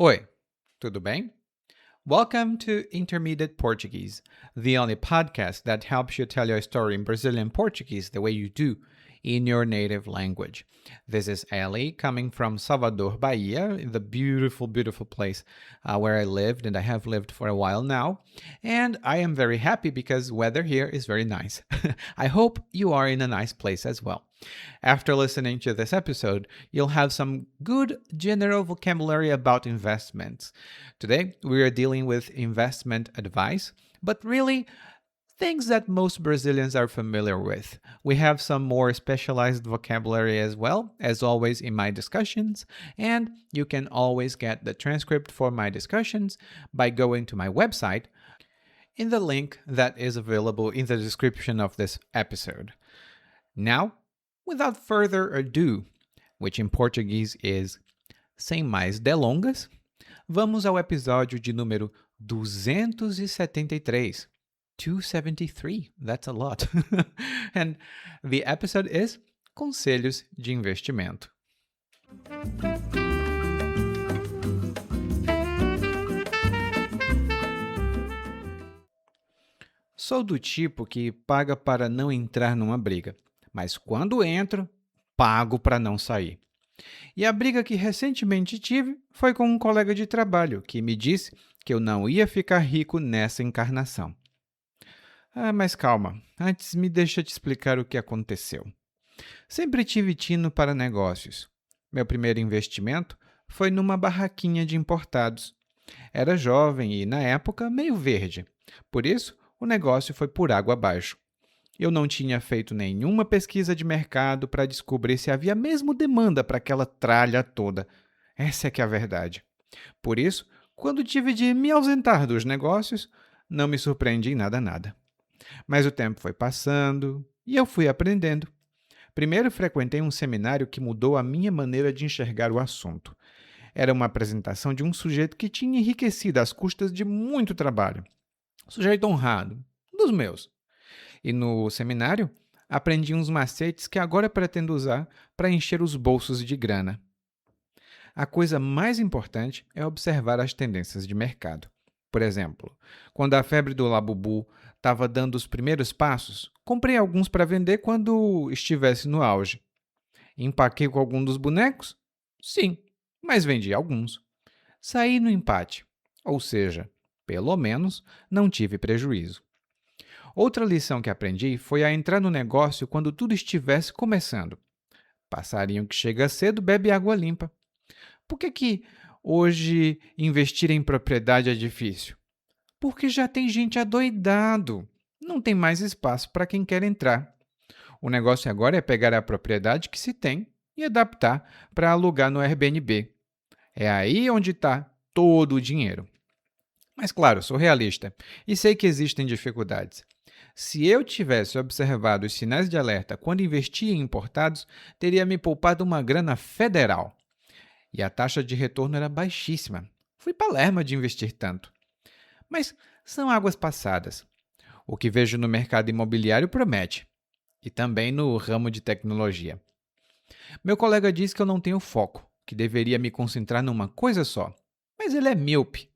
Oi, tudo bem? Welcome to Intermediate Portuguese, the only podcast that helps you tell your story in Brazilian Portuguese the way you do in your native language. This is Ali coming from Salvador, Bahia, the beautiful, beautiful place where I lived and I have lived for a while now. And I am very happy because weather here is very nice. I hope you are in a nice place as well. After listening to this episode, you'll have some good general vocabulary about investments. Today, we are dealing with investment advice, but really things that most Brazilians are familiar with. We have some more specialized vocabulary as well, as always in my discussions, and you can always get the transcript for my discussions by going to my website in the link that is available in the description of this episode. Now, without further ado, which in Portuguese is sem mais delongas, vamos ao episódio de número 273. 273, that's a lot. And the episode is Conselhos de Investimento. Sou do tipo que paga para não entrar numa briga, mas quando entro, pago para não sair. E a briga que recentemente tive foi com um colega de trabalho que me disse que eu não ia ficar rico nessa encarnação. Mas calma, antes me deixa te explicar o que aconteceu. Sempre tive tino para negócios. Meu primeiro investimento foi numa barraquinha de importados. Era jovem e, na época, meio verde. Por isso, o negócio foi por água abaixo. Eu não tinha feito nenhuma pesquisa de mercado para descobrir se havia mesmo demanda para aquela tralha toda. Essa é que é a verdade. Por isso, quando tive de me ausentar dos negócios, não me surpreendi em nada. Mas o tempo foi passando e eu fui aprendendo. Primeiro frequentei um seminário que mudou a minha maneira de enxergar o assunto. Era uma apresentação de um sujeito que tinha enriquecido às custas de muito trabalho. Sujeito honrado, dos meus. E no seminário, aprendi uns macetes que agora pretendo usar para encher os bolsos de grana. A coisa mais importante é observar as tendências de mercado. Por exemplo, quando a febre do Labubu estava dando os primeiros passos, comprei alguns para vender quando estivesse no auge. Empaquei com algum dos bonecos? Sim, mas vendi alguns. Saí no empate, ou seja, pelo menos não tive prejuízo. Outra lição que aprendi foi a entrar no negócio quando tudo estivesse começando. Passarinho que chega cedo bebe água limpa. Por que hoje investir em propriedade é difícil? Porque já tem gente adoidado. Não tem mais espaço para quem quer entrar. O negócio agora é pegar a propriedade que se tem e adaptar para alugar no Airbnb. É aí onde está todo o dinheiro. Mas claro, sou realista e sei que existem dificuldades. Se eu tivesse observado os sinais de alerta quando investia em importados, teria me poupado uma grana federal. E a taxa de retorno era baixíssima. Fui palerma de investir tanto. Mas são águas passadas. O que vejo no mercado imobiliário promete. E também no ramo de tecnologia. Meu colega diz que eu não tenho foco, que deveria me concentrar numa coisa só. Mas ele é míope.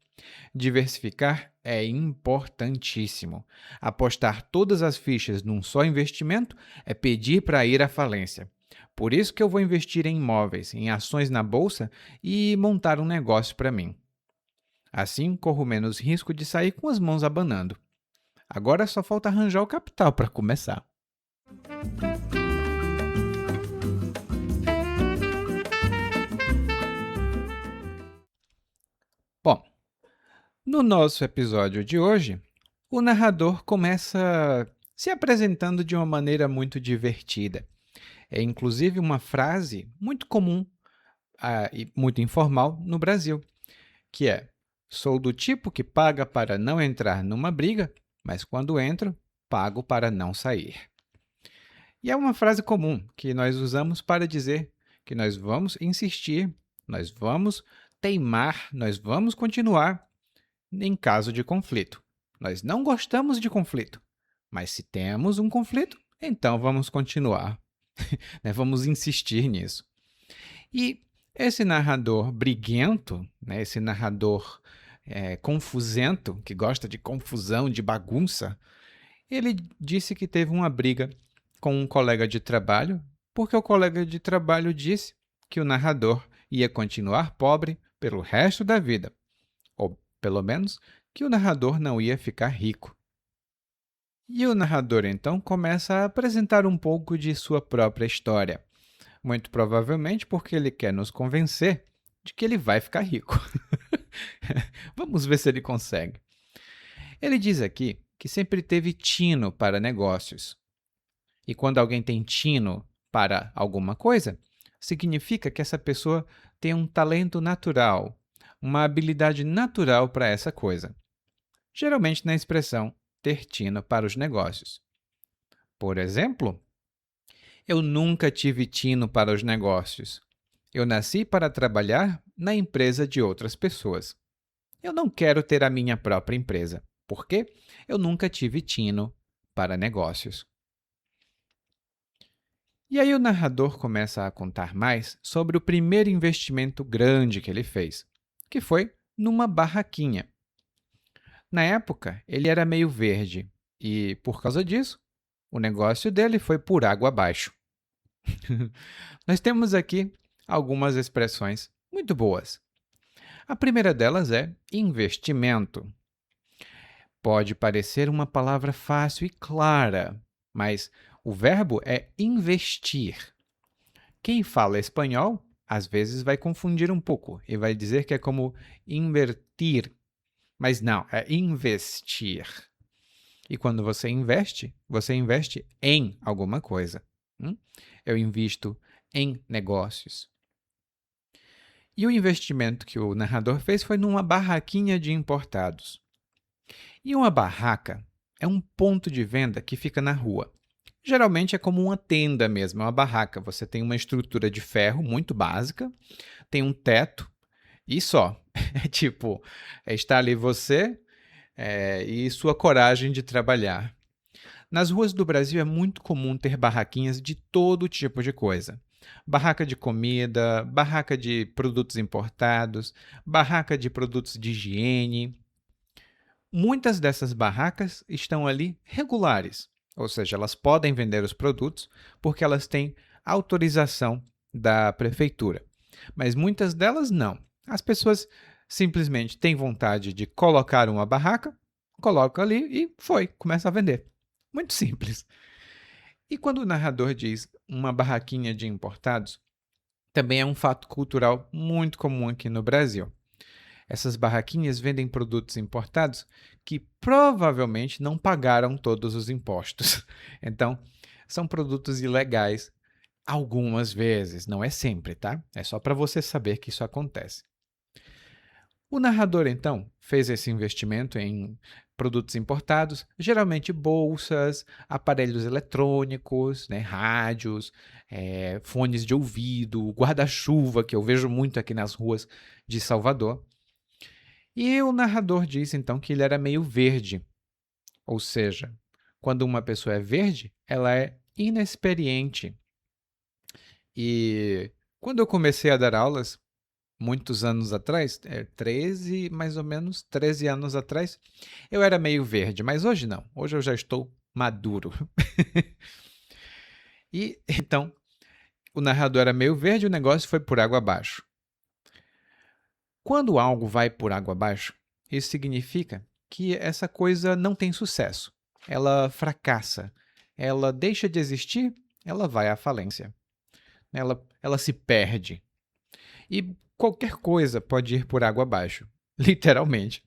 Diversificar é importantíssimo. Apostar todas as fichas num só investimento é pedir para ir à falência. Por isso que eu vou investir em imóveis, em ações na bolsa e montar um negócio para mim. Assim, corro menos risco de sair com as mãos abanando. Agora só falta arranjar o capital para começar. Bom, no nosso episódio de hoje, o narrador começa se apresentando de uma maneira muito divertida. É inclusive uma frase muito comum e muito informal no Brasil, que é: sou do tipo que paga para não entrar numa briga, mas quando entro, pago para não sair. E é uma frase comum que nós usamos para dizer que nós vamos insistir, nós vamos teimar, nós vamos continuar em caso de conflito. Nós não gostamos de conflito, mas se temos um conflito, então vamos continuar. Vamos insistir nisso. E Esse narrador briguento, né, esse narrador confusento, que gosta de confusão, de bagunça, ele disse que teve uma briga com um colega de trabalho, porque o colega de trabalho disse que o narrador ia continuar pobre pelo resto da vida, ou pelo menos que o narrador não ia ficar rico. E o narrador então começa a apresentar um pouco de sua própria história, muito provavelmente porque ele quer nos convencer de que ele vai ficar rico. Vamos ver se ele consegue. Ele diz aqui que sempre teve tino para negócios. E quando alguém tem tino para alguma coisa, significa que essa pessoa tem um talento natural, uma habilidade natural para essa coisa. Geralmente na expressão ter tino para os negócios. Por exemplo, eu nunca tive tino para os negócios. Eu nasci para trabalhar na empresa de outras pessoas. Eu não quero ter a minha própria empresa, porque eu nunca tive tino para negócios. E aí o narrador começa a contar mais sobre o primeiro investimento grande que ele fez, que foi numa barraquinha. Na época, ele era meio verde e, por causa disso, o negócio dele foi por água abaixo. Nós temos aqui algumas expressões muito boas. A primeira delas é investimento. Pode parecer uma palavra fácil e clara, mas o verbo é investir. Quem fala espanhol, às vezes vai confundir um pouco e vai dizer que é como invertir, mas não, é investir. E quando você investe em alguma coisa. Eu invisto em negócios. E o investimento que o narrador fez foi numa barraquinha de importados. E uma barraca é um ponto de venda que fica na rua. Geralmente é como uma tenda mesmo, é uma barraca. Você tem uma estrutura de ferro muito básica, tem um teto e só. É tipo, está ali você e sua coragem de trabalhar. Nas ruas do Brasil é muito comum ter barraquinhas de todo tipo de coisa. Barraca de comida, barraca de produtos importados, barraca de produtos de higiene. Muitas dessas barracas estão ali regulares, ou seja, elas podem vender os produtos porque elas têm autorização da prefeitura. Mas muitas delas não. As pessoas simplesmente têm vontade de colocar uma barraca, colocam ali e começa a vender. Muito simples. E quando o narrador diz uma barraquinha de importados, também é um fato cultural muito comum aqui no Brasil. Essas barraquinhas vendem produtos importados que provavelmente não pagaram todos os impostos. Então, são produtos ilegais algumas vezes, não é sempre, tá? É só para você saber que isso acontece. O narrador, então, fez esse investimento em produtos importados, geralmente bolsas, aparelhos eletrônicos, né, rádios, fones de ouvido, guarda-chuva, que eu vejo muito aqui nas ruas de Salvador. E o narrador diz, então, que ele era meio verde, ou seja, quando uma pessoa é verde, ela é inexperiente. E quando eu comecei a dar aulas, muitos anos atrás, 13, mais ou menos 13 anos atrás, eu era meio verde, mas hoje não. Hoje eu já estou maduro. E então, o narrador era meio verde e o negócio foi por água abaixo. Quando algo vai por água abaixo, isso significa que essa coisa não tem sucesso. Ela fracassa. Ela deixa de existir, ela vai à falência. Ela se perde. E qualquer coisa pode ir por água abaixo, literalmente.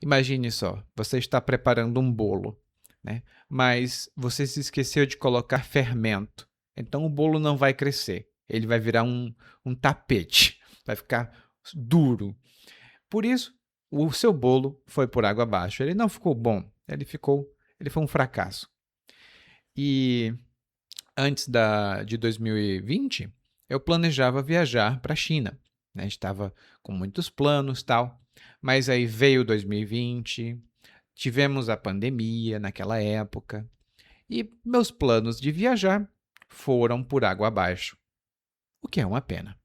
Imagine só, você está preparando um bolo, né? Mas você se esqueceu de colocar fermento. Então o bolo não vai crescer. Ele vai virar um tapete, vai ficar duro. Por isso, o seu bolo foi por água abaixo. Ele não ficou bom, ele foi um fracasso. E antes de 2020, eu planejava viajar para a China, né? Estava com muitos planos, tal. Mas aí veio 2020, tivemos a pandemia naquela época, e meus planos de viajar foram por água abaixo, o que é uma pena.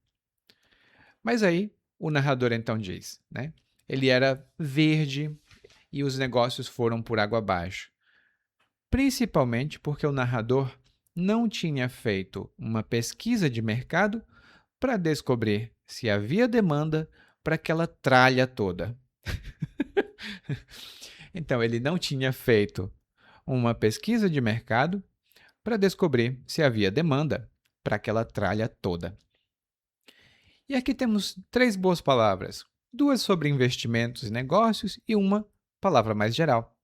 Mas aí o narrador então diz, né? Ele era verde e os negócios foram por água abaixo, principalmente porque o narrador não tinha feito uma pesquisa de mercado para descobrir se havia demanda para aquela tralha toda. Então, ele não tinha feito uma pesquisa de mercado para descobrir se havia demanda para aquela tralha toda. E aqui temos três boas palavras: duas sobre investimentos e negócios e uma palavra mais geral.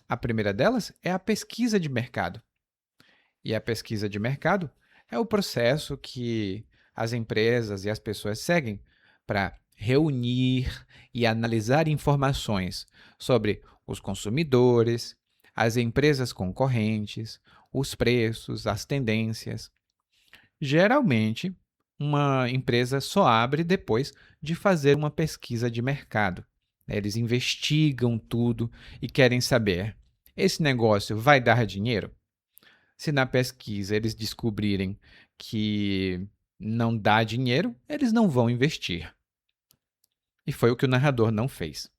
A primeira delas é a pesquisa de mercado. E a pesquisa de mercado é o processo que as empresas e as pessoas seguem para reunir e analisar informações sobre os consumidores, as empresas concorrentes, os preços, as tendências. Geralmente, uma empresa só abre depois de fazer uma pesquisa de mercado. Eles investigam tudo e querem saber: esse negócio vai dar dinheiro? Se na pesquisa eles descobrirem que não dá dinheiro, eles não vão investir. E foi o que o narrador não fez,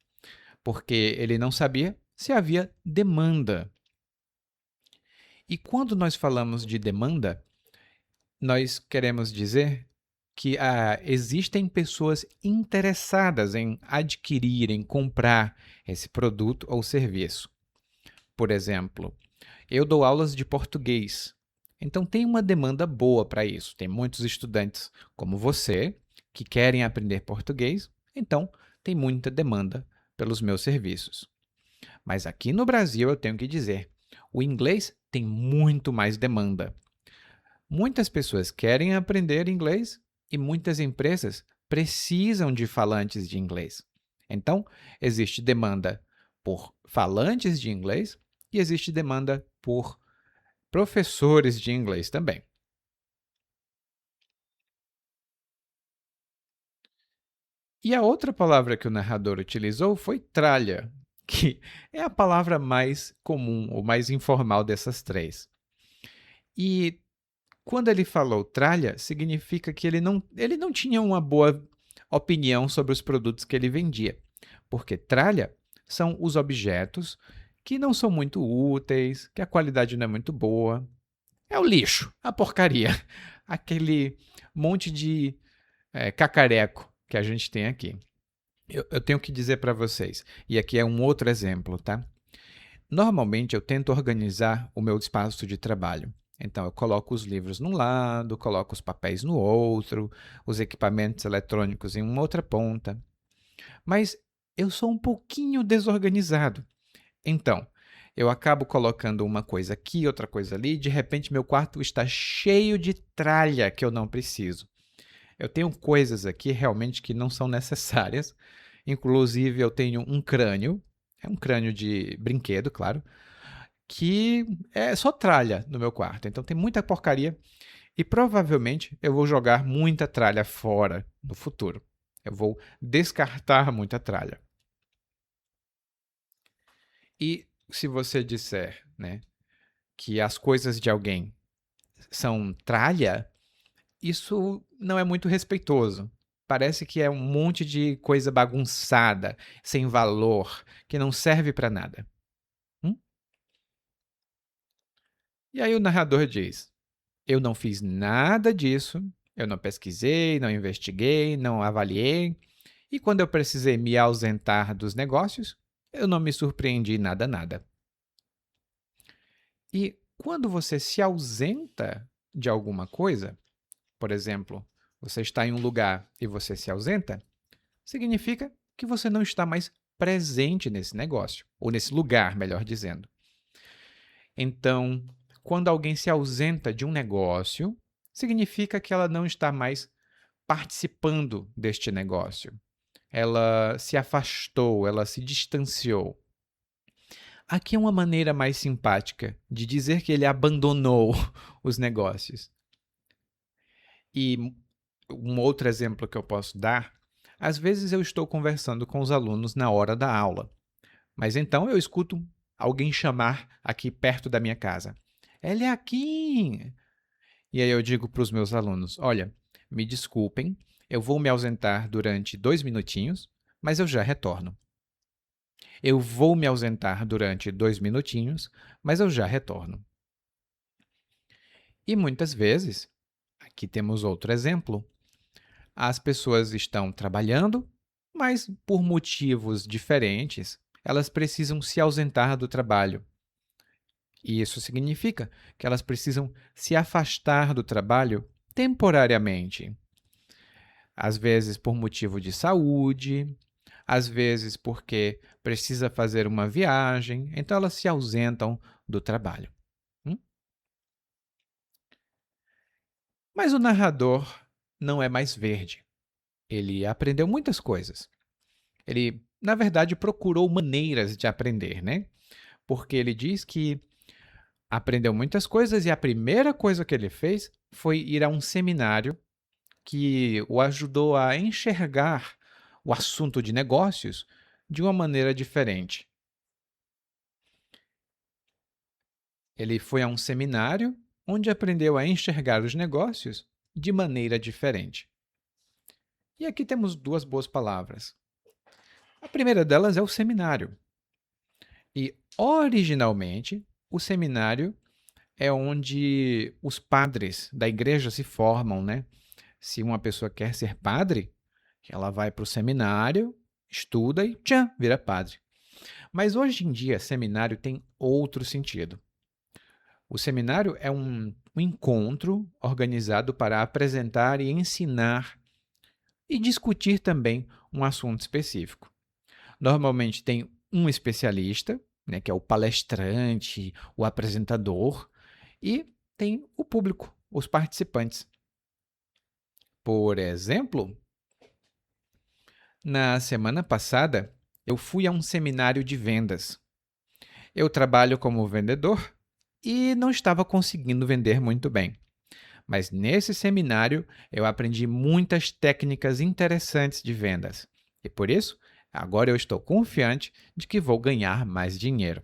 porque ele não sabia se havia demanda. E quando nós falamos de demanda, nós queremos dizer que existem pessoas interessadas em adquirir, em comprar esse produto ou serviço. Por exemplo, eu dou aulas de português, então tem uma demanda boa para isso. Tem muitos estudantes como você que querem aprender português, então tem muita demanda pelos meus serviços. Mas aqui no Brasil eu tenho que dizer, o inglês tem muito mais demanda. Muitas pessoas querem aprender inglês e muitas empresas precisam de falantes de inglês. Então, existe demanda por falantes de inglês e existe demanda por professores de inglês também. E a outra palavra que o narrador utilizou foi tralha, que é a palavra mais comum ou mais informal dessas três. E quando ele falou tralha, significa que ele não tinha uma boa opinião sobre os produtos que ele vendia, porque tralha são os objetos que não são muito úteis, que a qualidade não é muito boa. É o lixo, a porcaria, aquele monte de cacareco que a gente tem aqui. Eu tenho que dizer para vocês, e aqui é um outro exemplo, tá? Normalmente eu tento organizar o meu espaço de trabalho. Então eu coloco os livros num lado, coloco os papéis no outro, os equipamentos eletrônicos em uma outra ponta. Mas eu sou um pouquinho desorganizado. Então, eu acabo colocando uma coisa aqui, outra coisa ali, e de repente meu quarto está cheio de tralha que eu não preciso. Eu tenho coisas aqui realmente que não são necessárias. Inclusive, eu tenho um crânio, é um crânio de brinquedo, claro, que é só tralha no meu quarto. Então tem muita porcaria e provavelmente eu vou jogar muita tralha fora no futuro. Eu vou descartar muita tralha. E se você disser, né, que as coisas de alguém são tralha, isso não é muito respeitoso. Parece que é um monte de coisa bagunçada, sem valor, que não serve para nada. Hum? E aí o narrador diz: eu não fiz nada disso, eu não pesquisei, não investiguei, não avaliei, e quando eu precisei me ausentar dos negócios, eu não me surpreendi nada, nada. E quando você se ausenta de alguma coisa, por exemplo, você está em um lugar e você se ausenta, significa que você não está mais presente nesse negócio, ou nesse lugar, melhor dizendo. Então, quando alguém se ausenta de um negócio, significa que ela não está mais participando deste negócio. Ela se afastou, ela se distanciou. Aqui é uma maneira mais simpática de dizer que ele abandonou os negócios. E um outro exemplo que eu posso dar, às vezes eu estou conversando com os alunos na hora da aula, mas então eu escuto alguém chamar aqui perto da minha casa. Ele é aqui! E aí eu digo para os meus alunos, olha, me desculpem, Eu vou me ausentar durante 2 minutinhos, mas eu já retorno. Eu vou me ausentar durante 2 minutinhos, mas eu já retorno. E muitas vezes, aqui temos outro exemplo, as pessoas estão trabalhando, mas por motivos diferentes, elas precisam se ausentar do trabalho. E isso significa que elas precisam se afastar do trabalho temporariamente. Às vezes por motivo de saúde, às vezes porque precisa fazer uma viagem, então elas se ausentam do trabalho. Hum? Mas o narrador não é mais verde. Ele aprendeu muitas coisas. Ele, na verdade, procurou maneiras de aprender, né? Porque ele diz que aprendeu muitas coisas e a primeira coisa que ele fez foi ir a um seminário que o ajudou a enxergar o assunto de negócios de uma maneira diferente. Ele foi a um seminário onde aprendeu a enxergar os negócios de maneira diferente. E aqui temos duas boas palavras. A primeira delas é o seminário. E, originalmente, o seminário é onde os padres da igreja se formam, né? Se uma pessoa quer ser padre, ela vai para o seminário, estuda e tchan, vira padre. Mas hoje em dia, seminário tem outro sentido. O seminário é um encontro organizado para apresentar e ensinar e discutir também um assunto específico. Normalmente tem um especialista, né, que é o palestrante, o apresentador, e tem o público, os participantes. Por exemplo, na semana passada, eu fui a um seminário de vendas. Eu trabalho como vendedor e não estava conseguindo vender muito bem. Mas nesse seminário eu aprendi muitas técnicas interessantes de vendas. E por isso, agora eu estou confiante de que vou ganhar mais dinheiro.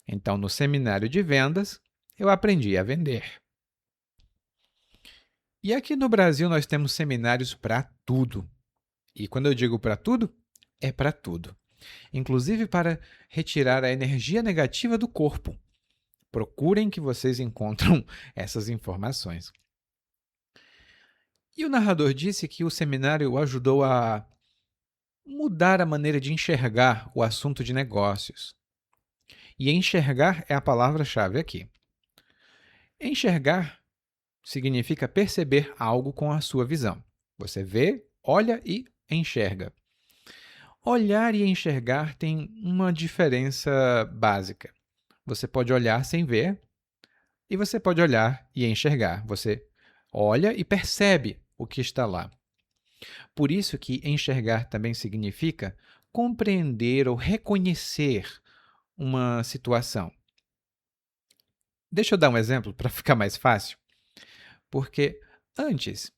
Então, no seminário de vendas, eu aprendi a vender. E aqui no Brasil nós temos seminários para tudo. E quando eu digo para tudo, é para tudo. Inclusive para retirar a energia negativa do corpo. Procurem que vocês encontram essas informações. E o narrador disse que o seminário o ajudou a mudar a maneira de enxergar o assunto de negócios. E enxergar é a palavra-chave aqui. Enxergar significa perceber algo com a sua visão. Você vê, olha e enxerga. Olhar e enxergar tem uma diferença básica. Você pode olhar sem ver e você pode olhar e enxergar. Você olha e percebe o que está lá. Por isso que enxergar também significa compreender ou reconhecer uma situação. Deixa eu dar um exemplo para ficar mais fácil. Porque antes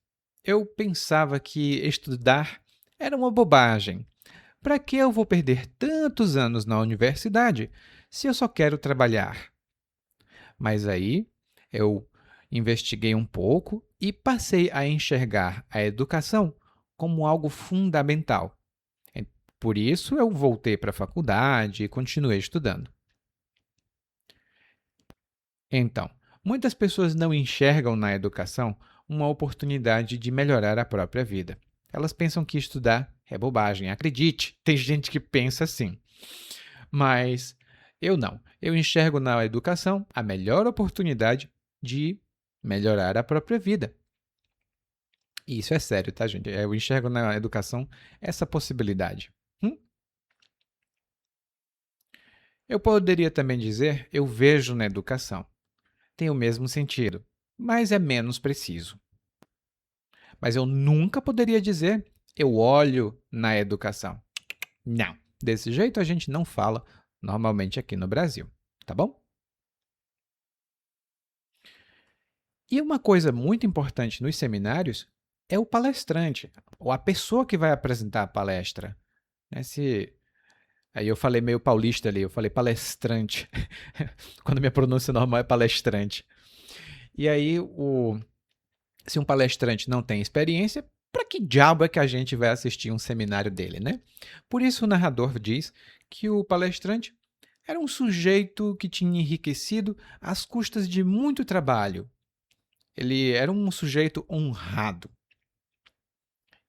eu pensava que estudar era uma bobagem. Para que eu vou perder tantos anos na universidade se eu só quero trabalhar? Mas aí eu investiguei um pouco e passei a enxergar a educação como algo fundamental. Por isso eu voltei para a faculdade e continuei estudando. Então, muitas pessoas não enxergam na educação uma oportunidade de melhorar a própria vida. Elas pensam que estudar é bobagem. Acredite, tem gente que pensa assim. Mas eu não. Eu enxergo na educação a melhor oportunidade de melhorar a própria vida. E isso é sério, tá, gente? Eu enxergo na educação essa possibilidade. Eu poderia também dizer eu vejo na educação. Tem o mesmo sentido, mas é menos preciso. Mas eu nunca poderia dizer eu olho na educação. Não, desse jeito a gente não fala normalmente aqui no Brasil, tá bom? E uma coisa muito importante nos seminários é o palestrante, ou a pessoa que vai apresentar a palestra. Aí eu falei meio paulista ali, eu falei palestrante, quando minha pronúncia normal é palestrante. E aí, se um palestrante não tem experiência, para que diabo é que a gente vai assistir um seminário dele, né? Por isso o narrador diz que o palestrante era um sujeito que tinha enriquecido às custas de muito trabalho. Ele era um sujeito honrado.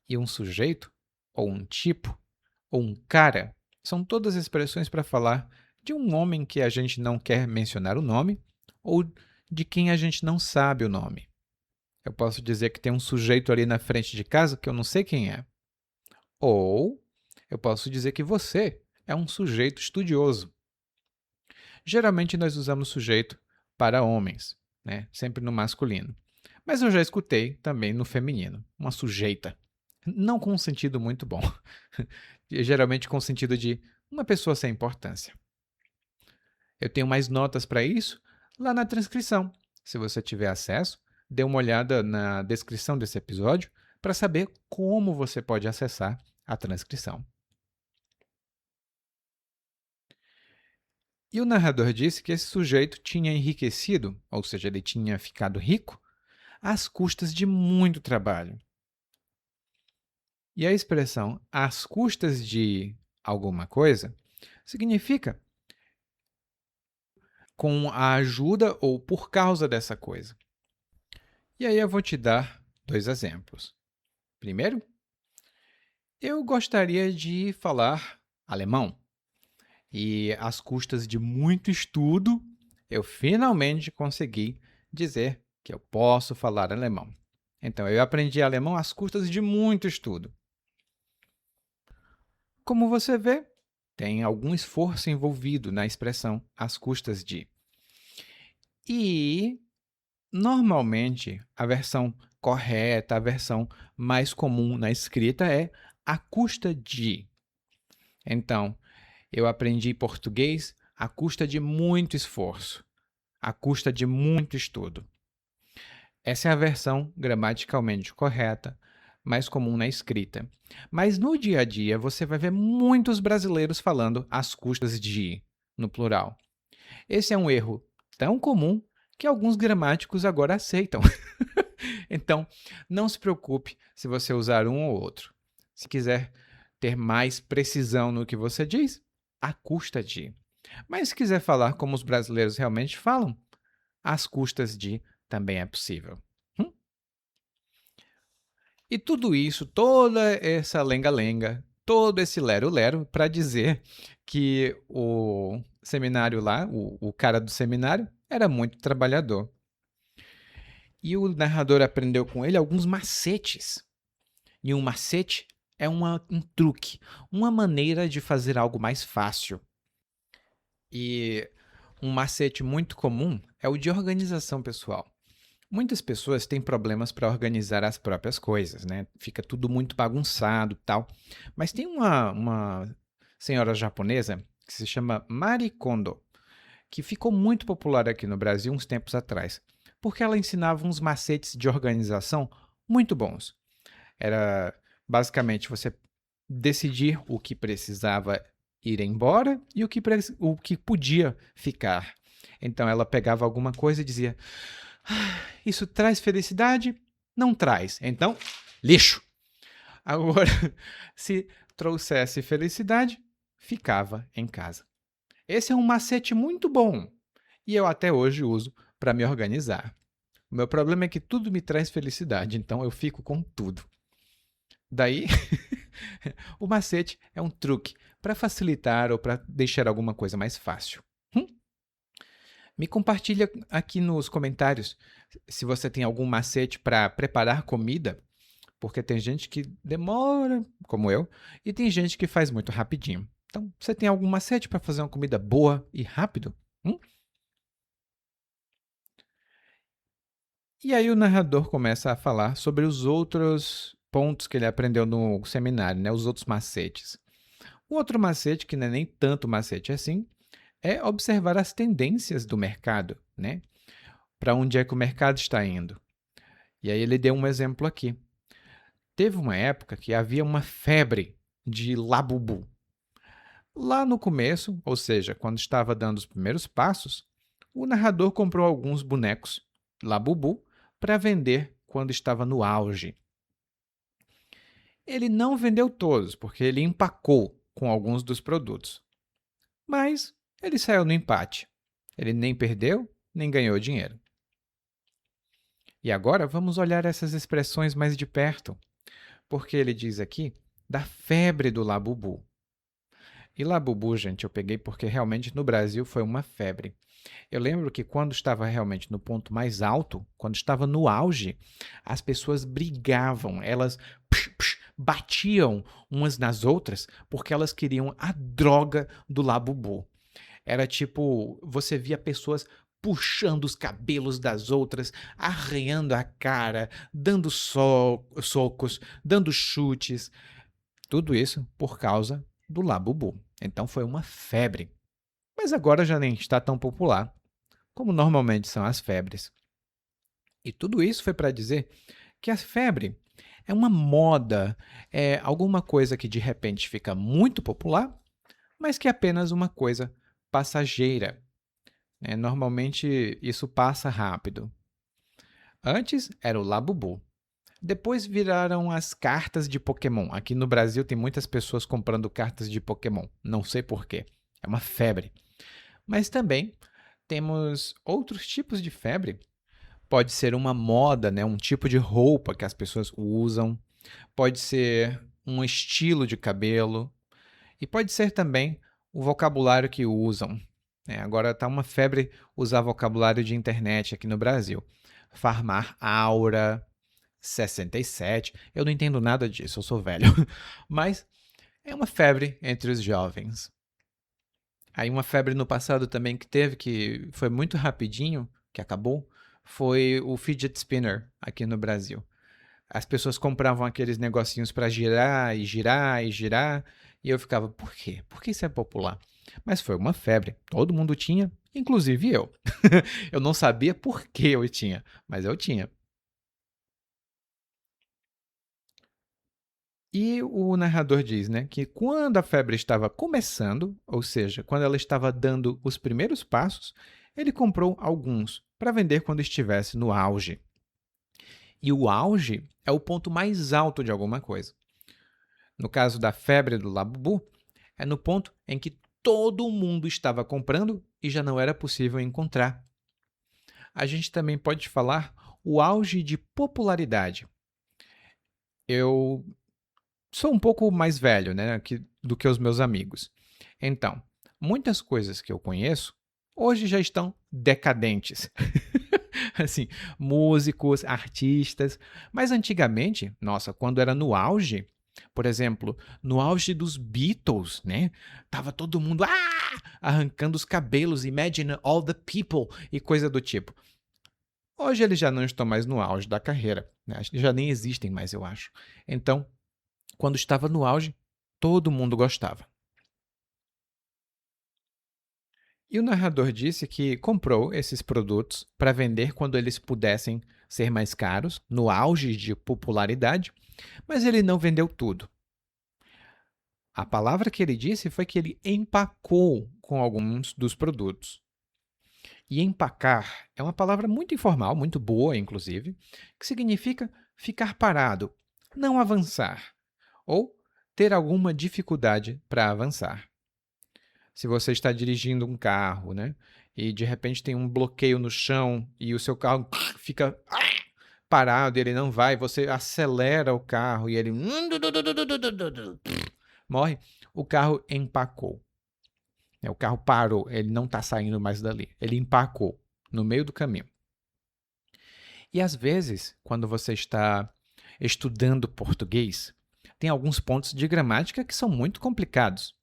E um sujeito, ou um tipo, ou um cara, são todas expressões para falar de um homem que a gente não quer mencionar o nome ou de quem a gente não sabe o nome. Eu posso dizer que tem um sujeito ali na frente de casa que eu não sei quem é. Ou eu posso dizer que você é um sujeito estudioso. Geralmente nós usamos sujeito para homens, né? Sempre no masculino. Mas eu já escutei também no feminino, uma sujeita. Não com um sentido muito bom. Geralmente com o sentido de uma pessoa sem importância. Eu tenho mais notas para isso lá na transcrição. Se você tiver acesso, dê uma olhada na descrição desse episódio para saber como você pode acessar a transcrição. E o narrador disse que esse sujeito tinha enriquecido, ou seja, ele tinha ficado rico, às custas de muito trabalho. E a expressão às custas de alguma coisa significa com a ajuda ou por causa dessa coisa. E aí eu vou te dar 2 exemplos. Primeiro, eu gostaria de falar alemão. E às custas de muito estudo, eu finalmente consegui dizer que eu posso falar alemão. Então, eu aprendi alemão às custas de muito estudo. Como você vê, tem algum esforço envolvido na expressão às custas de. E, normalmente, a versão correta, a versão mais comum na escrita é à custa de. Então, eu aprendi português à custa de muito esforço, à custa de muito estudo. Essa é a versão gramaticalmente correta, mais comum na escrita. Mas no dia a dia você vai ver muitos brasileiros falando às custas de, no plural. Esse é um erro tão comum que alguns gramáticos agora aceitam. Então, não se preocupe se você usar um ou outro. Se quiser ter mais precisão no que você diz, à custa de. Mas se quiser falar como os brasileiros realmente falam, às custas de também é possível. E tudo isso, toda essa lenga-lenga, todo esse lero-lero para dizer que o seminário lá, o cara do seminário, era muito trabalhador. E o narrador aprendeu com ele alguns macetes. E um macete é um truque, uma maneira de fazer algo mais fácil. E um macete muito comum é o de organização pessoal. Muitas pessoas têm problemas para organizar as próprias coisas, né? Fica tudo muito bagunçado e tal. Mas tem uma senhora japonesa que se chama Marie Kondo, que ficou muito popular aqui no Brasil uns tempos atrás, porque ela ensinava uns macetes de organização muito bons. Era basicamente você decidir o que precisava ir embora e o que podia ficar. Então ela pegava alguma coisa e dizia: isso traz felicidade? Não traz. Então, lixo. Agora, se trouxesse felicidade, ficava em casa. Esse é um macete muito bom e eu até hoje uso para me organizar. O meu problema é que tudo me traz felicidade, então eu fico com tudo. Daí, o macete é um truque para facilitar ou para deixar alguma coisa mais fácil. Me compartilha aqui nos comentários se você tem algum macete para preparar comida, porque tem gente que demora, como eu, e tem gente que faz muito rapidinho. Então, você tem algum macete para fazer uma comida boa e rápido? E aí o narrador começa a falar sobre os outros pontos que ele aprendeu no seminário, né? Os outros macetes. Um outro macete, que não é nem tanto macete assim, é observar as tendências do mercado, né? Para onde é que o mercado está indo. E aí ele deu um exemplo aqui. Teve uma época que havia uma febre de Labubu. Lá no começo, ou seja, quando estava dando os primeiros passos, o narrador comprou alguns bonecos Labubu para vender quando estava no auge. Ele não vendeu todos, porque ele empacou com alguns dos produtos. Mas ele saiu no empate. Ele nem perdeu, nem ganhou dinheiro. E agora vamos olhar essas expressões mais de perto, porque ele diz aqui da febre do Labubu. E Labubu, gente, eu peguei porque realmente no Brasil foi uma febre. Eu lembro que quando estava realmente no ponto mais alto, quando estava no auge, as pessoas brigavam, elas batiam umas nas outras porque elas queriam a droga do Labubu. Era tipo, você via pessoas puxando os cabelos das outras, arranhando a cara, dando socos, dando chutes. Tudo isso por causa do Labubu. Então foi uma febre. Mas agora já nem está tão popular como normalmente são as febres. E tudo isso foi para dizer que a febre é uma moda, é alguma coisa que de repente fica muito popular, mas que é apenas uma coisa passageira. Normalmente isso passa rápido. Antes era o Labubu. Depois viraram as cartas de Pokémon. Aqui no Brasil tem muitas pessoas comprando cartas de Pokémon. Não sei porquê. É uma febre. Mas também temos outros tipos de febre. Pode ser uma moda, né? Um tipo de roupa que as pessoas usam. Pode ser um estilo de cabelo. E pode ser também o vocabulário que usam. Agora está uma febre usar vocabulário de internet aqui no Brasil. Farmar aura, 67. Eu não entendo nada disso, eu sou velho. Mas é uma febre entre os jovens. Aí uma febre no passado também que teve, que foi muito rapidinho, que acabou, foi o fidget spinner aqui no Brasil. As pessoas compravam aqueles negocinhos para girar e girar e girar, e eu ficava, por quê? Por que isso é popular? Mas foi uma febre, todo mundo tinha, inclusive eu. Eu não sabia por que eu tinha, mas eu tinha. E o narrador diz, né, que quando a febre estava começando, ou seja, quando ela estava dando os primeiros passos, ele comprou alguns para vender quando estivesse no auge. E o auge é o ponto mais alto de alguma coisa. No caso da febre do Labubu, é no ponto em que todo mundo estava comprando e já não era possível encontrar. A gente também pode falar o auge de popularidade. Eu sou um pouco mais velho, né, do que os meus amigos. Então, muitas coisas que eu conheço hoje já estão decadentes. Assim, músicos, artistas. Mas antigamente, nossa, quando era no auge, por exemplo, no auge dos Beatles, né? Tava todo mundo arrancando os cabelos, Imagine All the People e coisa do tipo. Hoje eles já não estão mais no auge da carreira, né? Acho que já nem existem mais, eu acho. Então, quando estava no auge, todo mundo gostava. E o narrador disse que comprou esses produtos para vender quando eles pudessem ser mais caros, no auge de popularidade, mas ele não vendeu tudo. A palavra que ele disse foi que ele empacou com alguns dos produtos. E empacar é uma palavra muito informal, muito boa, inclusive, que significa ficar parado, não avançar, ou ter alguma dificuldade para avançar. Se você está dirigindo um carro, né? E de repente tem um bloqueio no chão e o seu carro fica parado e ele não vai, você acelera o carro e ele morre, o carro empacou. O carro parou, ele não está saindo mais dali. Ele empacou no meio do caminho. E às vezes, quando você está estudando português, tem alguns pontos de gramática que são muito complicados.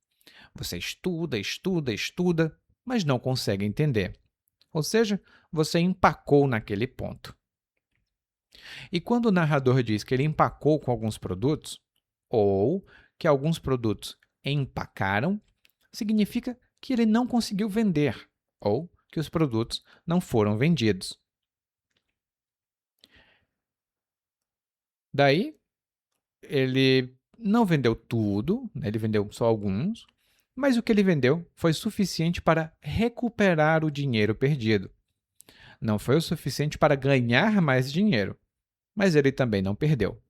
Você estuda, estuda, estuda, mas não consegue entender. Ou seja, você empacou naquele ponto. E quando o narrador diz que ele empacou com alguns produtos, ou que alguns produtos empacaram, significa que ele não conseguiu vender, ou que os produtos não foram vendidos. Daí, ele não vendeu tudo, né? Ele vendeu só alguns, mas o que ele vendeu foi suficiente para recuperar o dinheiro perdido. Não foi o suficiente para ganhar mais dinheiro, mas ele também não perdeu.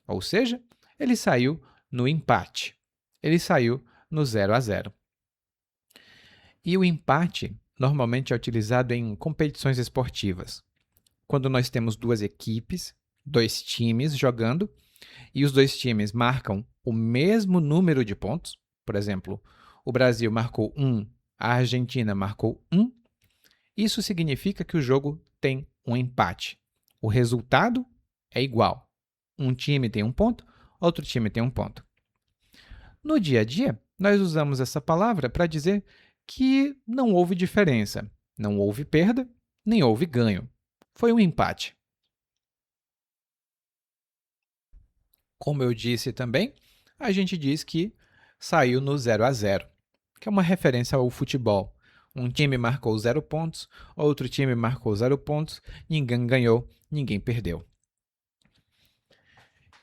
Ou seja, Ele saiu no empate. Ele saiu no 0-0. E o empate normalmente é utilizado em competições esportivas. Quando nós temos duas equipes, dois times jogando, e os dois times marcam o mesmo número de pontos, por exemplo, o Brasil marcou 1, a Argentina marcou 1, isso significa que o jogo tem um empate. O resultado é igual. Um time tem um ponto, outro time tem um ponto. No dia a dia, nós usamos essa palavra para dizer que não houve diferença, não houve perda, nem houve ganho. Foi um empate. Como eu disse também, a gente diz que saiu no 0-0, que é uma referência ao futebol. Um time marcou 0 pontos, outro time marcou 0 pontos, ninguém ganhou, ninguém perdeu.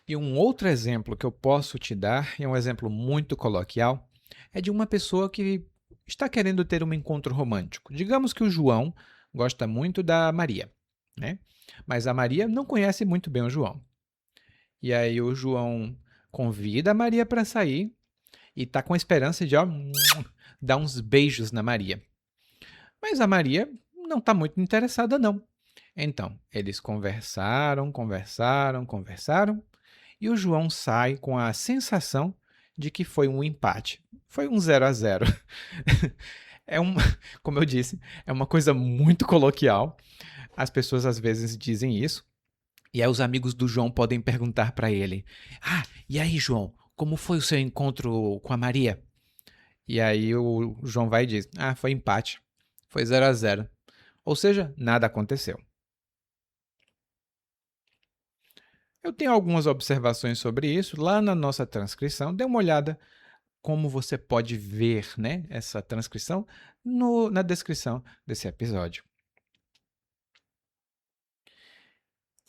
E um outro exemplo que eu posso te dar, e é um exemplo muito coloquial, é de uma pessoa que está querendo ter um encontro romântico. Digamos que o João gosta muito da Maria, né? Mas a Maria não conhece muito bem o João. E aí o João convida a Maria para sair e está com a esperança de dar uns beijos na Maria. Mas a Maria não está muito interessada, não. Então, eles conversaram, conversaram, conversaram, e o João sai com a sensação de que foi um empate. Foi um 0-0. É um, como eu disse, é uma coisa muito coloquial. As pessoas às vezes dizem isso. E aí os amigos do João podem perguntar para ele: Ah, e aí, João, como foi o seu encontro com a Maria? E aí o João vai e diz: Ah, foi empate. Foi 0-0. Ou seja, nada aconteceu. Eu tenho algumas observações sobre isso lá na nossa transcrição. Dê uma olhada como você pode ver, né, essa transcrição na descrição desse episódio.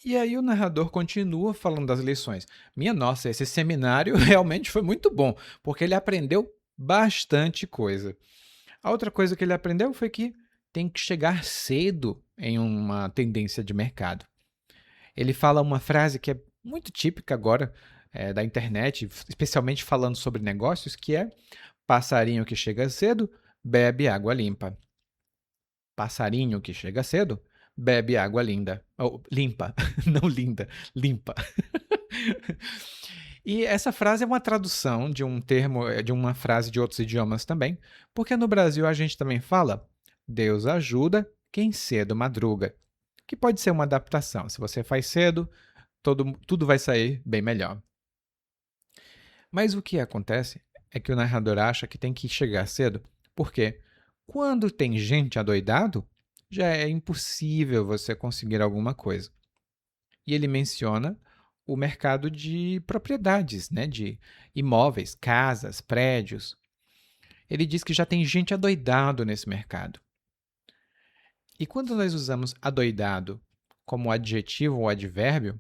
E aí o narrador continua falando das lições. Minha nossa, esse seminário realmente foi muito bom, porque ele aprendeu bastante coisa. A outra coisa que ele aprendeu foi que tem que chegar cedo em uma tendência de mercado. Ele fala uma frase que é muito típica agora da internet, especialmente falando sobre negócios, que é: passarinho que chega cedo, bebe água limpa. Passarinho que chega cedo, bebe água linda. Oh, limpa, não linda, limpa. E essa frase é uma tradução de um termo, de uma frase de outros idiomas também, porque no Brasil a gente também fala: Deus ajuda quem cedo madruga, que pode ser uma adaptação. Se você faz cedo, tudo vai sair bem melhor. Mas o que acontece é que o narrador acha que tem que chegar cedo, porque quando tem gente adoidado, já é impossível você conseguir alguma coisa. E ele menciona o mercado de propriedades, né, de imóveis, casas, prédios. Ele diz que já tem gente adoidado nesse mercado. E quando nós usamos adoidado como adjetivo ou advérbio,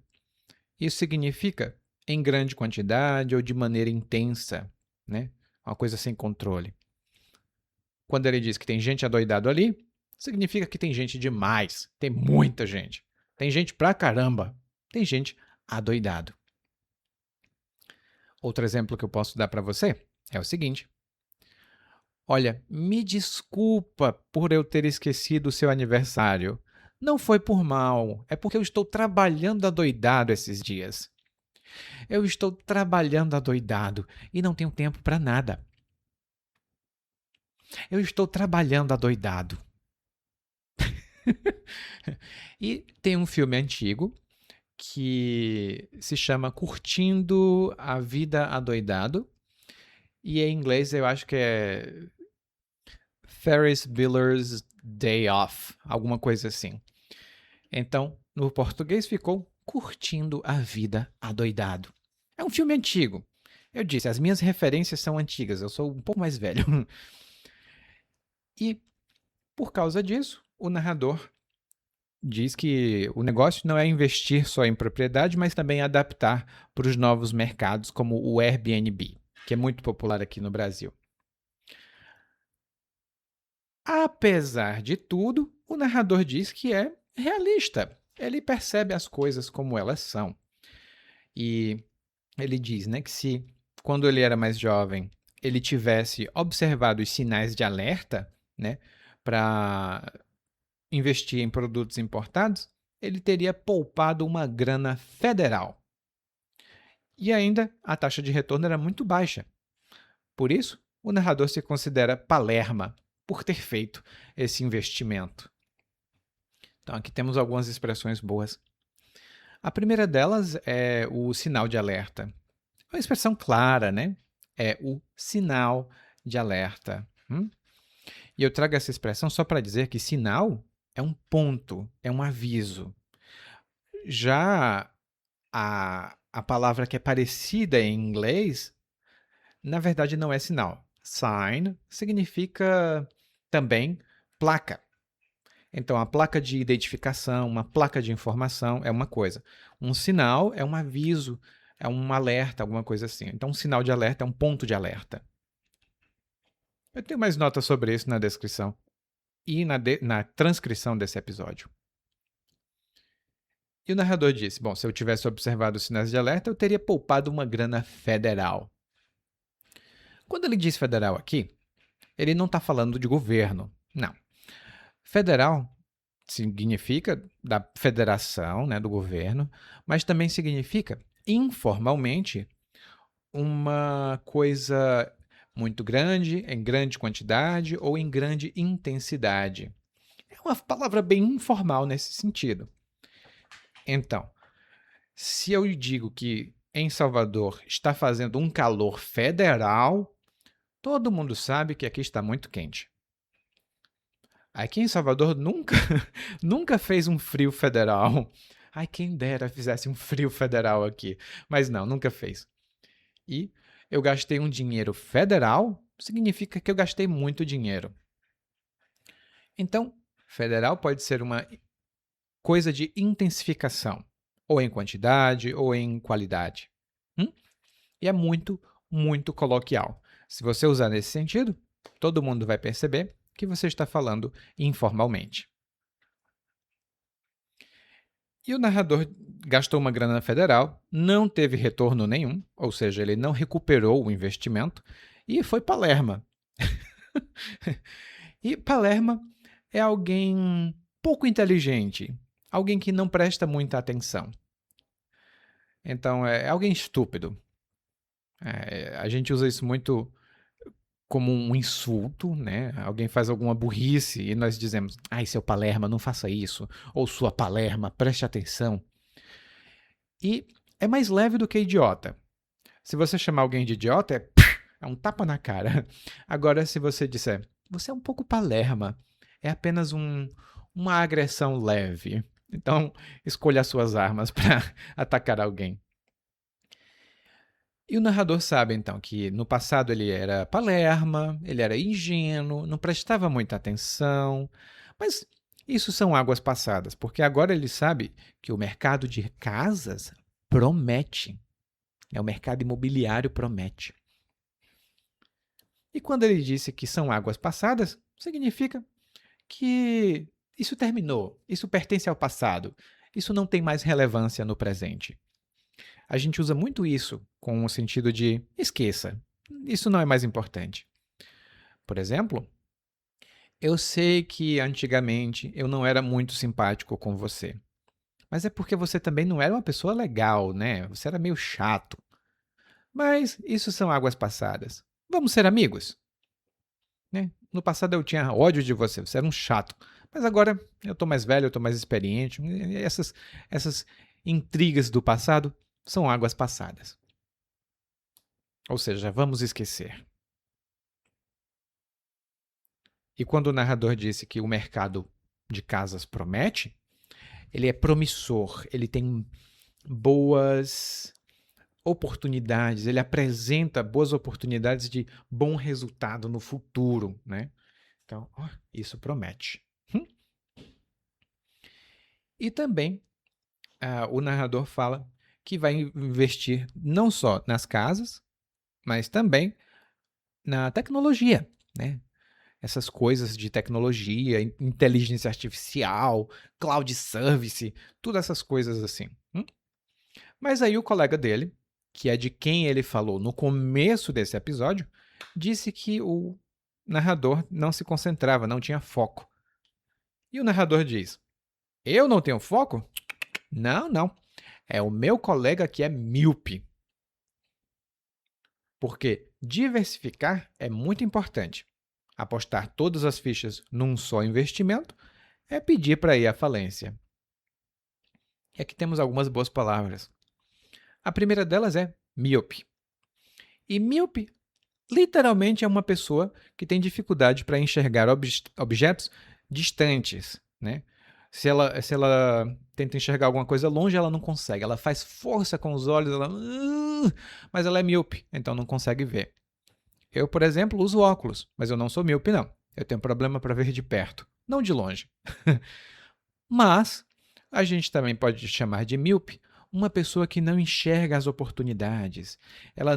isso significa em grande quantidade ou de maneira intensa, né? Uma coisa sem controle. Quando ele diz que tem gente adoidado ali, significa que tem gente demais, tem muita gente. Tem gente pra caramba, tem gente adoidado. Outro exemplo que eu posso dar para você é o seguinte: Olha, me desculpa por eu ter esquecido o seu aniversário. Não foi por mal, é porque eu estou trabalhando adoidado esses dias. Eu estou trabalhando adoidado e não tenho tempo para nada. Eu estou trabalhando adoidado. E tem um filme antigo que se chama Curtindo a Vida Adoidado. E em inglês eu acho que é Ferris Bueller's Day Off, alguma coisa assim. Então, no português ficou Curtindo a Vida Adoidado. É um filme antigo. Eu disse, as minhas referências são antigas, eu sou um pouco mais velho. E, por causa disso, o narrador diz que o negócio não é investir só em propriedade, mas também adaptar para os novos mercados, como o Airbnb, que é muito popular aqui no Brasil. Apesar de tudo, o narrador diz que é realista. Ele percebe as coisas como elas são. E ele diz, né, que se quando ele era mais jovem, ele tivesse observado os sinais de alerta, né, para investir em produtos importados, ele teria poupado uma grana federal. E ainda a taxa de retorno era muito baixa. Por isso, o narrador se considera palerma por ter feito esse investimento. Então, aqui temos algumas expressões boas. A primeira delas é o sinal de alerta. É uma expressão clara, né? É o sinal de alerta. E eu trago essa expressão só para dizer que sinal é um ponto, é um aviso. Já a palavra que é parecida em inglês, na verdade não é sinal. Sign significa também placa. Então, a placa de identificação, uma placa de informação é uma coisa. Um sinal é um aviso, é um alerta, alguma coisa assim. Então, um sinal de alerta é um ponto de alerta. Eu tenho mais notas sobre isso na descrição e na transcrição desse episódio. E o narrador disse: bom, se eu tivesse observado os sinais de alerta, eu teria poupado uma grana federal. Quando ele diz federal aqui, ele não está falando de governo. Não. Federal significa da federação, né, do governo, mas também significa, informalmente, uma coisa muito grande, em grande quantidade ou em grande intensidade. É uma palavra bem informal nesse sentido. Então, se eu digo que em Salvador está fazendo um calor federal, todo mundo sabe que aqui está muito quente. Aqui em Salvador nunca, nunca fez um frio federal. Ai, quem dera fizesse um frio federal aqui. Mas não, nunca fez. E eu gastei um dinheiro federal, significa que eu gastei muito dinheiro. Então, federal pode ser uma coisa de intensificação, ou em quantidade, ou em qualidade. E é muito, muito coloquial. Se você usar nesse sentido, todo mundo vai perceber que você está falando informalmente. E o narrador gastou uma grana federal, não teve retorno nenhum, ou seja, ele não recuperou o investimento e foi Palerma. E Palerma é alguém pouco inteligente, alguém que não presta muita atenção. Então, é alguém estúpido. A gente usa isso muito como um insulto, né? Alguém faz alguma burrice e nós dizemos: ai, seu Palerma, não faça isso. Ou sua Palerma, preste atenção. E é mais leve do que idiota. Se você chamar alguém de idiota, é um tapa na cara. Agora, se você disser: você é um pouco Palerma, é apenas uma agressão leve. Então, escolha as suas armas para atacar alguém. E o narrador sabe, então, que no passado ele era palerma, ele era ingênuo, não prestava muita atenção, mas isso são águas passadas, porque agora ele sabe que o mercado de casas promete. O mercado imobiliário promete. E quando ele disse que são águas passadas, significa que isso terminou, isso pertence ao passado, isso não tem mais relevância no presente. A gente usa muito isso com o sentido de esqueça, isso não é mais importante. Por exemplo, eu sei que antigamente eu não era muito simpático com você, mas é porque você também não era uma pessoa legal, né? Você era meio chato. Mas isso são águas passadas. Vamos ser amigos? Né? No passado eu tinha ódio de você, você era um chato. Mas agora eu tô mais velho, eu tô mais experiente. E essas intrigas do passado são águas passadas. Ou seja, vamos esquecer. E quando o narrador disse que o mercado de casas promete, ele é promissor, ele tem boas oportunidades, ele apresenta boas oportunidades de bom resultado no futuro, né? Então, isso promete. E também o narrador fala que vai investir não só nas casas, mas também na tecnologia, né? Essas coisas de tecnologia, inteligência artificial, cloud service, todas essas coisas assim. Mas aí o colega dele, que é de quem ele falou no começo desse episódio, disse que o narrador não se concentrava, não tinha foco. E o narrador diz: eu não tenho foco? Não, não. É o meu colega que é míope. Porque diversificar é muito importante. Apostar todas as fichas num só investimento é pedir para ir à falência. E aqui temos algumas boas palavras. A primeira delas é míope. E míope literalmente é uma pessoa que tem dificuldade para enxergar objetos distantes, né? Se ela tenta enxergar alguma coisa longe, ela não consegue. Ela faz força com os olhos, mas ela é míope, então não consegue ver. Eu, por exemplo, uso óculos, mas eu não sou míope, não. Eu tenho problema para ver de perto, não de longe. Mas a gente também pode chamar de míope uma pessoa que não enxerga as oportunidades. Ela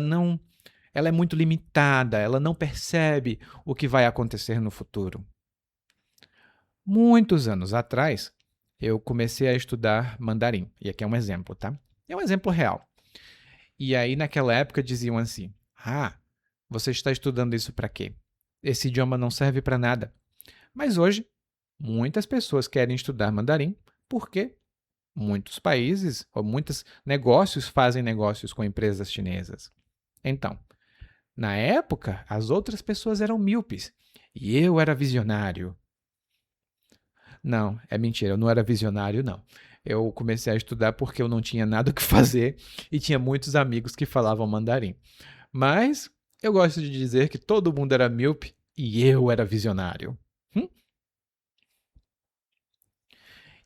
é muito limitada, ela não percebe o que vai acontecer no futuro. Muitos anos atrás, eu comecei a estudar mandarim. E aqui é um exemplo, tá? É um exemplo real. E aí, naquela época, diziam assim: ah, você está estudando isso para quê? Esse idioma não serve para nada. Mas hoje, muitas pessoas querem estudar mandarim porque muitos países ou muitos negócios fazem negócios com empresas chinesas. Então, na época, as outras pessoas eram míopes e eu era visionário. Não, é mentira, eu não era visionário, não. Eu comecei a estudar porque eu não tinha nada o que fazer e tinha muitos amigos que falavam mandarim. Mas eu gosto de dizer que todo mundo era míope e eu era visionário.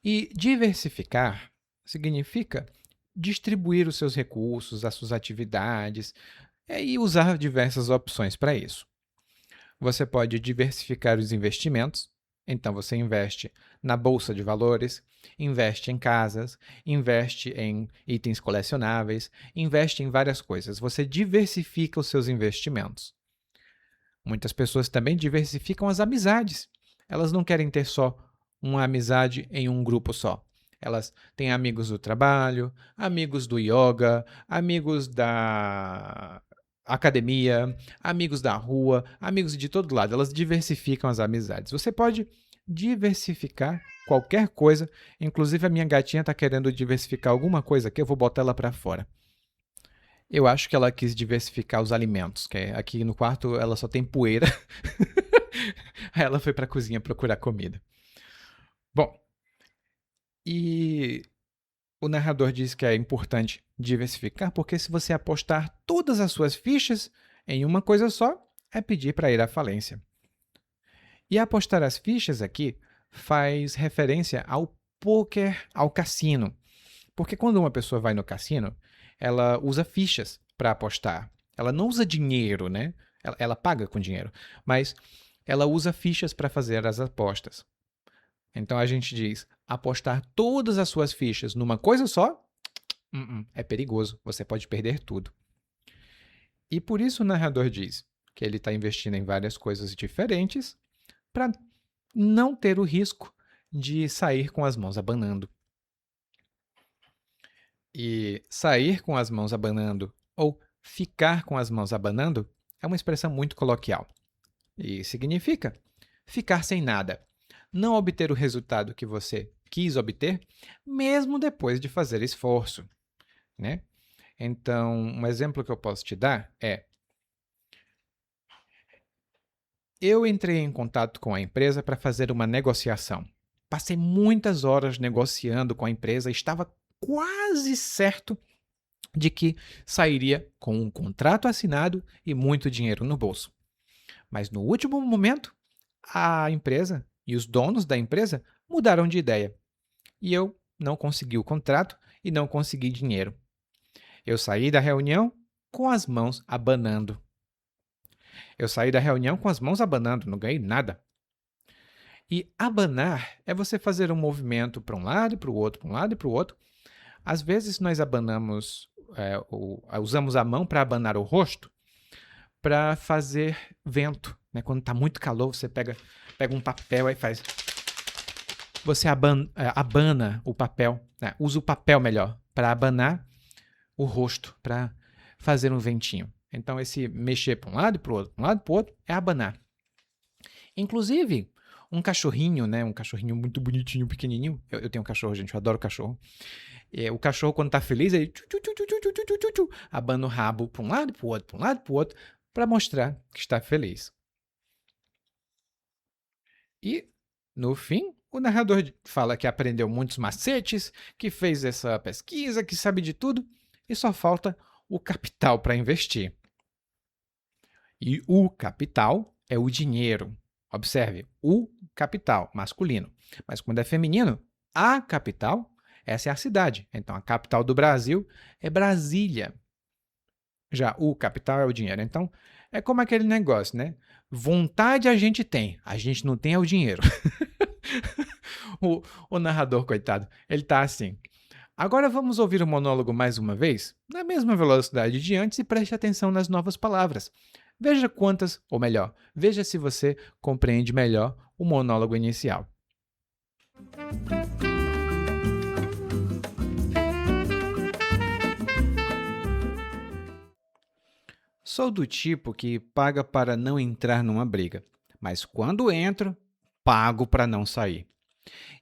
E diversificar significa distribuir os seus recursos, as suas atividades, e usar diversas opções para isso. Você pode diversificar os investimentos, então você investe na bolsa de valores, investe em casas, investe em itens colecionáveis, investe em várias coisas. Você diversifica os seus investimentos. Muitas pessoas também diversificam as amizades. Elas não querem ter só uma amizade em um grupo só. Elas têm amigos do trabalho, amigos do yoga, amigos da academia, amigos da rua, amigos de todo lado. Elas diversificam as amizades. Você pode diversificar qualquer coisa. Inclusive, a minha gatinha está querendo diversificar alguma coisa aqui. Eu vou botar ela para fora. Eu acho que ela quis diversificar os alimentos, que aqui no quarto ela só tem poeira. Aí ela foi para a cozinha procurar comida. Bom, e o narrador diz que é importante diversificar porque se você apostar todas as suas fichas em uma coisa só, é pedir para ir à falência. E apostar as fichas aqui faz referência ao poker, ao cassino. Porque quando uma pessoa vai no cassino, ela usa fichas para apostar. Ela não usa dinheiro, né? Ela paga com dinheiro, mas ela usa fichas para fazer as apostas. Então a gente diz, apostar todas as suas fichas numa coisa só, é perigoso, você pode perder tudo. E por isso o narrador diz que ele está investindo em várias coisas diferentes para não ter o risco de sair com as mãos abanando. E sair com as mãos abanando ou ficar com as mãos abanando é uma expressão muito coloquial. E significa ficar sem nada, não obter o resultado que você quis obter, mesmo depois de fazer esforço, né? Então, um exemplo que eu posso te dar é: eu entrei em contato com a empresa para fazer uma negociação. Passei muitas horas negociando com a empresa e estava quase certo de que sairia com um contrato assinado e muito dinheiro no bolso. Mas no último momento, a empresa e os donos da empresa mudaram de ideia. E eu não consegui o contrato e não consegui dinheiro. Eu saí da reunião com as mãos abanando. Não ganhei nada. E abanar é você fazer um movimento para um lado e para o outro, para um lado e para o outro. Às vezes nós abanamos, usamos a mão para abanar o rosto para fazer vento. Né? Quando está muito calor, você pega um papel e faz. Você abana o papel, né? Usa o papel melhor para abanar o rosto, para fazer um ventinho. Então, esse mexer para um lado e para o outro, para um lado e para o outro, é abanar. Inclusive, um cachorrinho, né? Um cachorrinho muito bonitinho, pequenininho. Eu tenho um cachorro, gente, eu adoro cachorro. O cachorro, quando tá feliz, ele abana o rabo para um lado e para o outro, para um lado e para o outro, para mostrar que está feliz. E, no fim, o narrador fala que aprendeu muitos macetes, que fez essa pesquisa, que sabe de tudo, e só falta o capital para investir. E o capital é o dinheiro. Observe, o capital, masculino. Mas quando é feminino, a capital, essa é a cidade. Então, a capital do Brasil é Brasília. Já o capital é o dinheiro. Então, é como aquele negócio, né? Vontade a gente não tem é o dinheiro. o narrador, coitado, ele tá assim. Agora vamos ouvir o monólogo mais uma vez, na mesma velocidade de antes, e preste atenção nas novas palavras. Veja quantas, ou melhor, veja se você compreende melhor o monólogo inicial. Sou do tipo que paga para não entrar numa briga, mas quando entro, pago para não sair.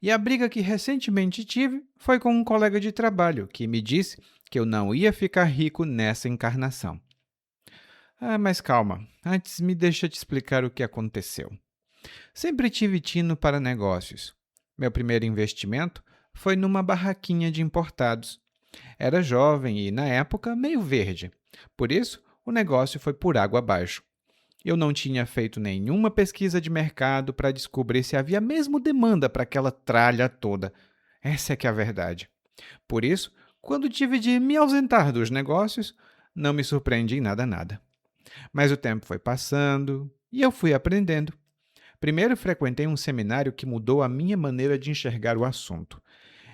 E a briga que recentemente tive foi com um colega de trabalho que me disse que eu não ia ficar rico nessa encarnação. Mas calma, antes me deixa te explicar o que aconteceu. Sempre tive tino para negócios. Meu primeiro investimento foi numa barraquinha de importados. Era jovem e, na época, meio verde. Por isso, o negócio foi por água abaixo. Eu não tinha feito nenhuma pesquisa de mercado para descobrir se havia mesmo demanda para aquela tralha toda. Essa é que é a verdade. Por isso, quando tive de me ausentar dos negócios, não me surpreendi em nada. Mas o tempo foi passando e eu fui aprendendo. Primeiro frequentei um seminário que mudou a minha maneira de enxergar o assunto.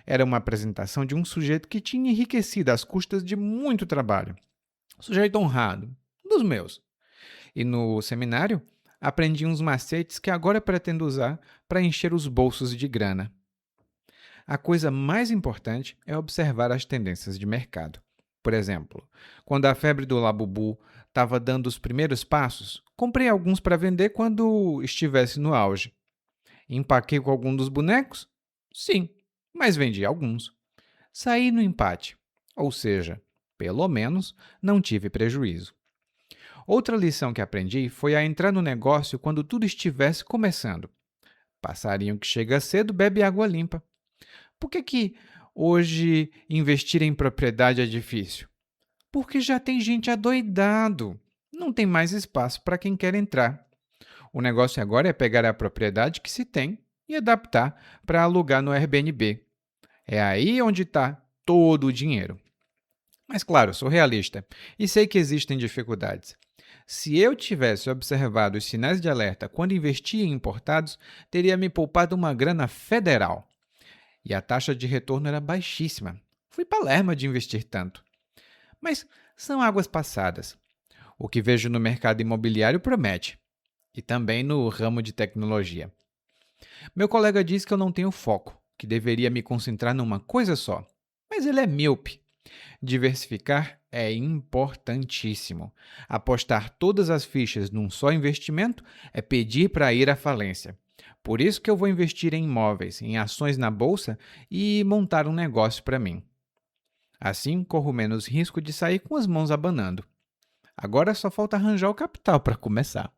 Era uma apresentação de um sujeito que tinha enriquecido às custas de muito trabalho. Sujeito honrado, dos meus. E no seminário, aprendi uns macetes que agora pretendo usar para encher os bolsos de grana. A coisa mais importante é observar as tendências de mercado. Por exemplo, quando a febre do Labubu estava dando os primeiros passos, comprei alguns para vender quando estivesse no auge. Empaquei com algum dos bonecos? Sim, mas vendi alguns. Saí no empate, ou seja, pelo menos não tive prejuízo. Outra lição que aprendi foi a entrar no negócio quando tudo estivesse começando. Passarinho que chega cedo bebe água limpa. Por que hoje investir em propriedade é difícil? Porque já tem gente adoidado. Não tem mais espaço para quem quer entrar. O negócio agora é pegar a propriedade que se tem e adaptar para alugar no Airbnb. É aí onde está todo o dinheiro. Mas claro, sou realista e sei que existem dificuldades. Se eu tivesse observado os sinais de alerta quando investia em importados, teria me poupado uma grana federal. E a taxa de retorno era baixíssima. Fui palerma de investir tanto. Mas são águas passadas. O que vejo no mercado imobiliário promete. E também no ramo de tecnologia. Meu colega diz que eu não tenho foco, que deveria me concentrar numa coisa só. Mas ele é míope. Diversificar é importantíssimo. Apostar todas as fichas num só investimento é pedir para ir à falência. Por isso que eu vou investir em imóveis, em ações na bolsa e montar um negócio para mim. Assim, corro menos risco de sair com as mãos abanando. Agora só falta arranjar o capital para começar.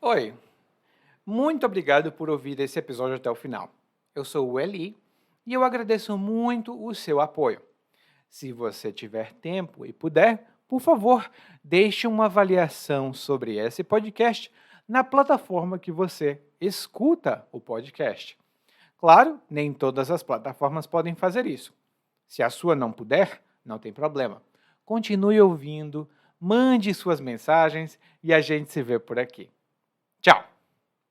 Oi, muito obrigado por ouvir esse episódio até o final. Eu sou o Eli e eu agradeço muito o seu apoio. Se você tiver tempo e puder, por favor, deixe uma avaliação sobre esse podcast na plataforma que você escuta o podcast. Claro, nem todas as plataformas podem fazer isso. Se a sua não puder, não tem problema. Continue ouvindo, mande suas mensagens e a gente se vê por aqui. Tchau!